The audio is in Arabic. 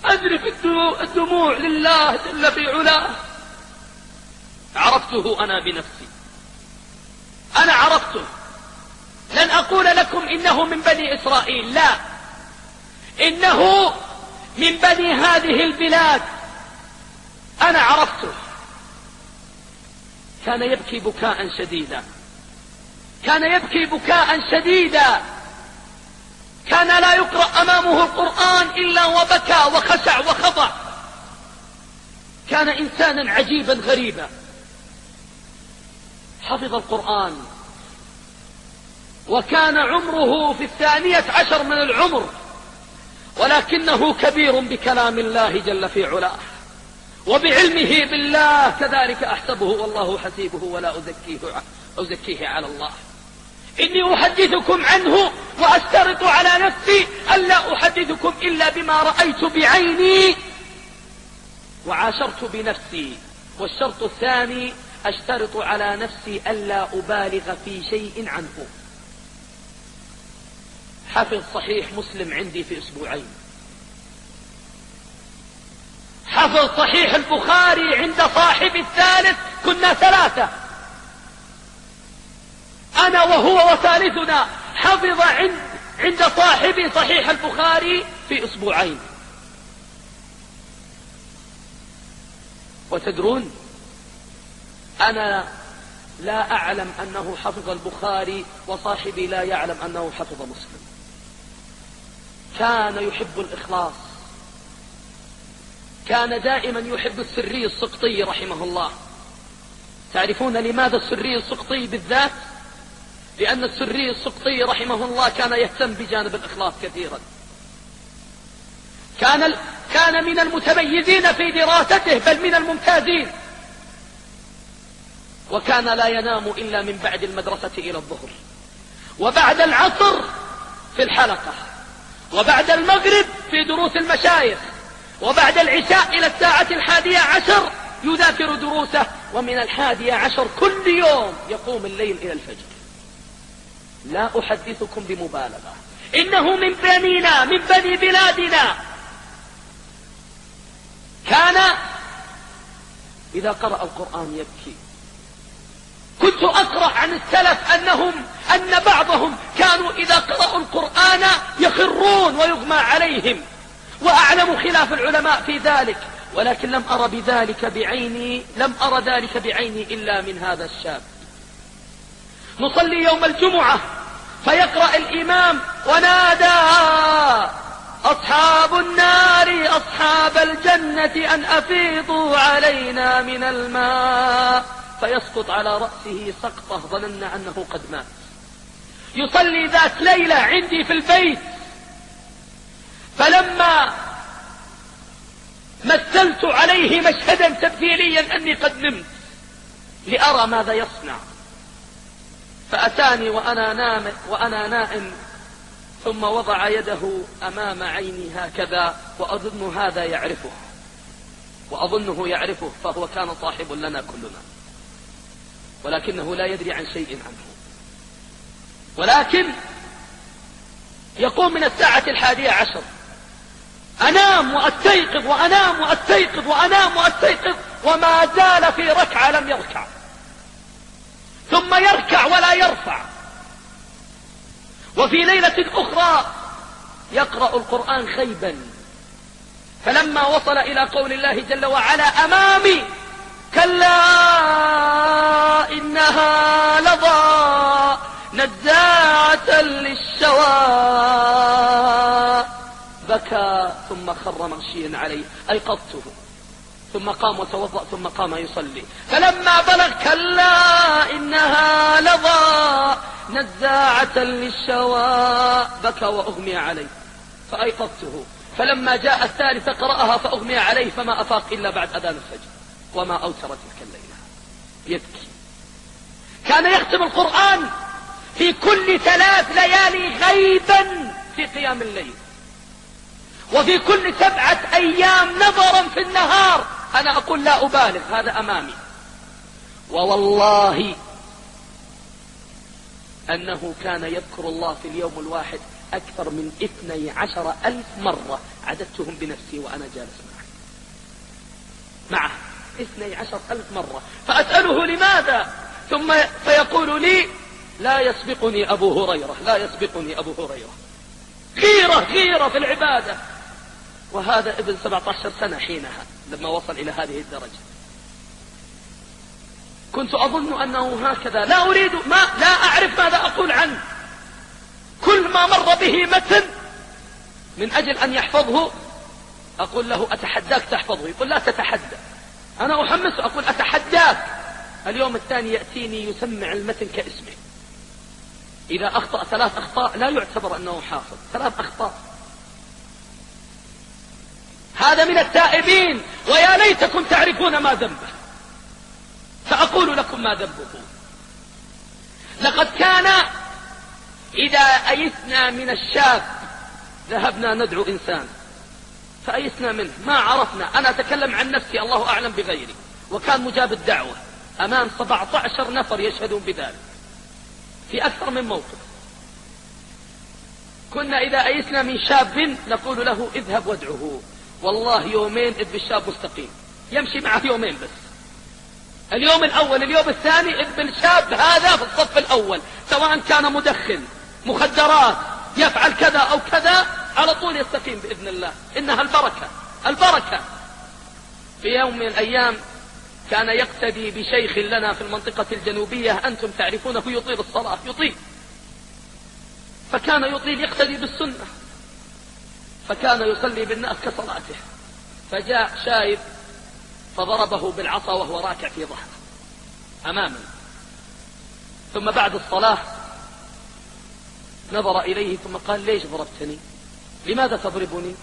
أذرف الدموع لله جل في علاه. عرفته أنا بنفسي، أنا عرفته. لن أقول لكم إنه من بني إسرائيل، لا، إنه من بني هذه البلاد. أنا عرفته. كان يبكي بكاء شديدا، كان يبكي بكاء شديدا، كان لا يقرأ أمامه القرآن إلا وبكى وخشع وخضع. كان إنسانا عجيبا غريبا، حفظ القرآن، وكان عمره في 12 من العمر، ولكنه كبير بكلام الله جل في علاه وبعلمه بالله كذلك أحسبه والله حسيبه ولا أزكيه على الله. إني أحدثكم عنه وأشترط على نفسي ألا أحدثكم إلا بما رأيت بعيني وعاشرت بنفسي. والشرط الثاني أشترط على نفسي ألا أبالغ في شيء عنه. حفظ صحيح مسلم عندي في أسبوعين، حفظ صحيح البخاري عند صاحب الثالث، كنا 3، أنا وهو وثالثنا، حفظ عند صاحب صحيح البخاري في أسبوعين. وتدرون أنا لا أعلم أنه حفظ البخاري وصاحبي لا يعلم أنه حفظ مسلم. كان يحب الإخلاص، كان دائما يحب السري السقطي رحمه الله. تعرفون لماذا السري السقطي بالذات؟ لأن السري السقطي رحمه الله كان يهتم بجانب الإخلاص كثيرا. كان من المتميزين في دراسته، بل من الممتازين. وكان لا ينام إلا من بعد المدرسة إلى الظهر، وبعد العصر في الحلقة، وبعد المغرب في دروس المشايخ، وبعد العشاء إلى 11:00 يذاكر دروسه، ومن 11:00 كل يوم يقوم الليل إلى الفجر. لا أحدثكم بمبالغة، إنه من بنينا، من بني بلادنا. كان إذا قرأ القرآن يبكي. كنت أقرأ عن السلف أن بعضهم كانوا إذا قرأوا القرآن يخرون ويغمى عليهم، وأعلم خلاف العلماء في ذلك، ولكن لم أرى ذلك بعيني إلا من هذا الشاب. نصلي يوم الجمعة فيقرأ الإمام: ونادى أصحاب النار أصحاب الجنة أن أفيضوا علينا من الماء، فيسقط على رأسه سقطة ظننا أنه قد مات. يصلي ذات ليلة عندي في البيت، فلما مثلت عليه مشهدا تمثيليا أني قد نمت لأرى ماذا يصنع، فأتاني وأنا نائم، ثم وضع يده أمام عيني هكذا، وأظنه يعرفه، فهو كان صاحب لنا كلنا، ولكنه لا يدري عن شيء عنه. ولكن يقوم من 11:00 أنام وأستيقظ وأنام وأستيقظ وأنام وأستيقظ، وما زال في ركعة لم يركع، ثم يركع ولا يرفع. وفي ليلة أخرى يقرأ القرآن خيبا، فلما وصل إلى قول الله جل وعلا: أمامي كلا إنها لظى نزاعة للشوى، بكى ثم خر مغشيا عليه، أيقظته، ثم قام وتوضأ، ثم قام يصلي. فلما بلغ كلا إنها لظى نزاعة للشوى، بكى وأغمي عليه، فأيقظته. فلما جاء الثالث قرأها فأغمي عليه، فما أفاق إلا بعد أذان الفجر، وما أوتر تلك الليلة. يبكي. كان يختم القرآن في كل 3 ليالي غيبا في قيام الليل، وفي كل 7 أيام نظرا في النهار. أنا أقول لا أبالغ، هذا أمامي. ووالله أنه كان يذكر الله في اليوم الواحد أكثر من 12,000 مرة عددتهم بنفسي وأنا جالس معه 12,000 مرة. فأسأله لماذا؟ ثم فيقول لي لا يسبقني أبو هريرة، لا يسبقني أبو هريرة. غيرة في العبادة. وهذا ابن 17 سنة حينها لما وصل إلى هذه الدرجة. كنت أظن أنه هكذا، لا أعرف ماذا أقول عنه. كل ما مر به متن من أجل أن يحفظه أقول له أتحداك تحفظه، يقول لا تتحدى. أنا أحمسه أقول أتحداك. اليوم الثاني يأتيني يسمع المتن كاسمه. إذا أخطأ 3 أخطاء لا يعتبر أنه حافظ، 3 أخطاء. هذا من التائبين، ويا ليتكم تعرفون ما ذنبه. فأقول لكم ما ذنبه. لقد كان إذا أيسنا من الشاب ذهبنا ندعو إنسان فأيسنا منه ما عرفنا. أنا أتكلم عن نفسي، الله أعلم بغيري. وكان مجاب الدعوة أمام 17 نفر يشهدون بذلك في أكثر من موقف. كنا إذا أيسنا من شاب نقول له اذهب وادعه، والله يومين إذ بالشاب مستقيم، يمشي معه يومين بس. اليوم الأول اليوم الثاني إذ بالشاب هذا في الصف الأول، سواء كان مدخن مخدرات يفعل كذا أو كذا، على طول يستقيم بإذن الله. إنها البركة. في يوم من الأيام كان يقتدي بشيخ لنا في المنطقة الجنوبية، أنتم تعرفونه، يطيل الصلاة، يطيل. فكان يطيل يقتدي بالسنة، فكان يصلي بالناس كصلاته. فجاء شايب فضربه بالعصا وهو راكع في ظهره أمامه. ثم بعد الصلاة نظر إليه ثم قال ليش ضربتني؟ لماذا تضربني؟